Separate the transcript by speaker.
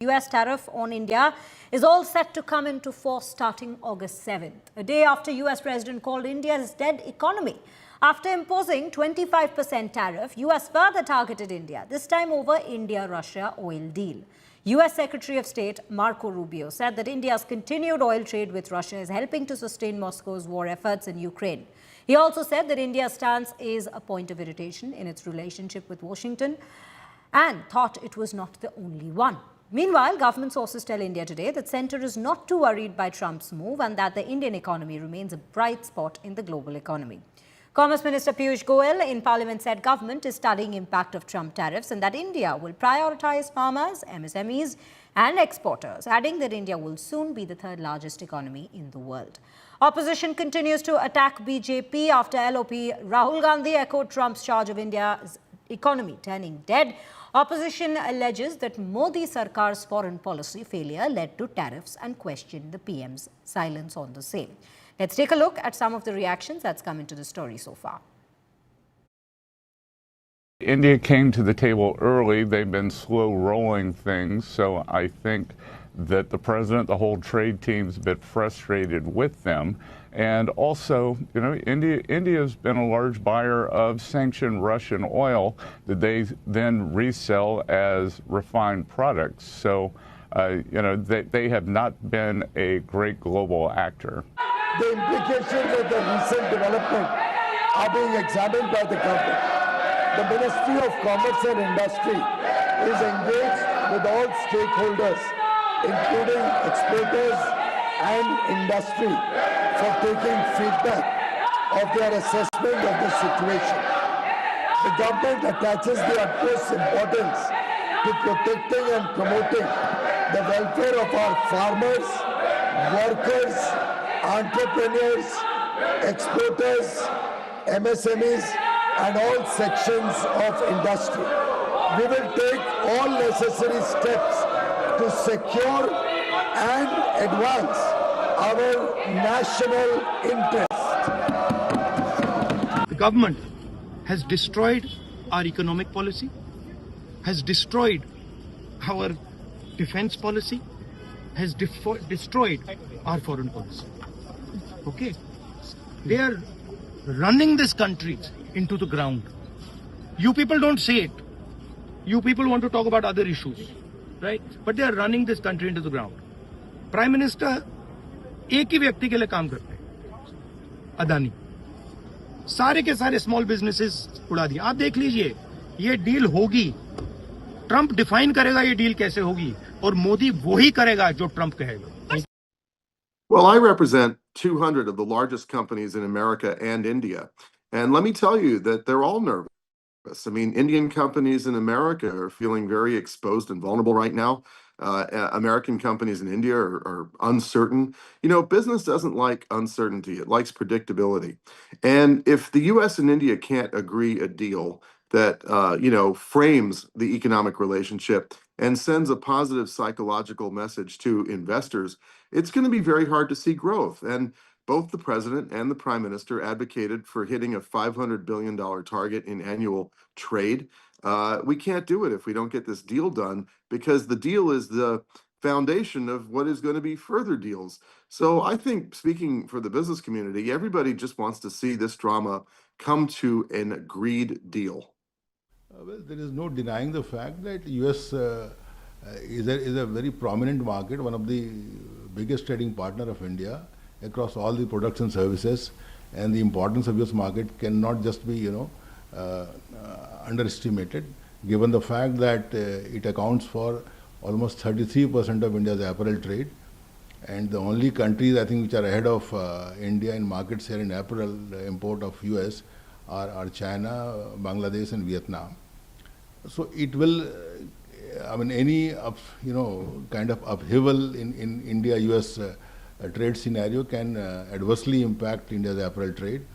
Speaker 1: US tariff on India is all set to come into force starting August 7th, a day after US President called India's dead economy. After imposing 25% tariff, US further targeted India, this time over India-Russia oil deal. US Secretary of State Marco Rubio said that India's continued oil trade with Russia is helping to sustain Moscow's war efforts in Ukraine. He also said that India's stance is a point of irritation in its relationship with Washington and thought it was not the only one. Meanwhile, government sources tell India today that centre is not too worried by Trump's move and that the Indian economy remains a bright spot in the global economy. Commerce Minister Piyush Goyal in Parliament said government is studying impact of Trump tariffs and that India will prioritise farmers, MSMEs and exporters, adding that India will soon be the third largest economy in the world. Opposition continues to attack BJP after LOP Rahul Gandhi echoed Trump's charge of India's economy turning dead. Opposition alleges that Modi Sarkar's foreign policy failure led to tariffs and questioned the PM's silence on the same. Let's take a look at some of the reactions that's come into the story so far.
Speaker 2: India came to the table early. They've been slow rolling things. So I think that the president, the whole trade team's a bit frustrated with them. And also, you know, India's been a large buyer of sanctioned Russian oil that they then resell as refined products. So, you know, they have not been a great global actor.
Speaker 3: The implications of the recent development are being examined by the government. The Ministry of Commerce and Industry is engaged with all stakeholders, including exporters and industry, for taking feedback of their assessment of the situation. The government attaches the utmost importance to protecting and promoting the welfare of our farmers, workers, entrepreneurs, exporters, MSMEs, and all sections of industry. We will take all necessary steps to secure and advance our national interest.
Speaker 4: The government has destroyed our economic policy, has destroyed our defense policy, has destroyed our foreign policy. Okay? They are running this country into the ground. You people don't say it. You people want to talk about other issues, right? But they are running this country into the ground. Prime Minister एक ही व्यक्ति के लिए काम करते हैं, अदानी. सारे के सारे स्मॉल बिजनेसेस उड़ा दिए. आप देख लीजिए, ये डील होगी. ट्रंप डिफाइन करेगा ये डील कैसे होगी और मोदी वही करेगा जो ट्रंप कहेगा.
Speaker 5: Well, I represent 200 of the largest companies in America and India. And let me tell you that they're all nervous. I mean, Indian companies in America are feeling very exposed and vulnerable right now. American companies in India are uncertain. You know, business doesn't like uncertainty. It likes predictability. And if the U.S. and India can't agree a deal that, you know, frames the economic relationship and sends a positive psychological message to investors, it's going to be very hard to see growth. And both the president and the prime minister advocated for hitting a $500 billion target in annual trade. We can't do it if we don't get this deal done, because the deal is the foundation of what is going to be further deals. So I think, speaking for the business community, everybody just wants to see this drama come to an agreed deal.
Speaker 6: Well, there is no denying the fact that US is a very prominent market, one of the biggest trading partner of India across all the products and services, and the importance of US market cannot just be, you know, underestimated, given the fact that it accounts for almost 33% of India's apparel trade, and the only countries I think which are ahead of India in market share in apparel import of US are China, Bangladesh and Vietnam. So it will, I mean, any you know, kind of upheaval in India-US trade scenario can adversely impact India's apparel trade.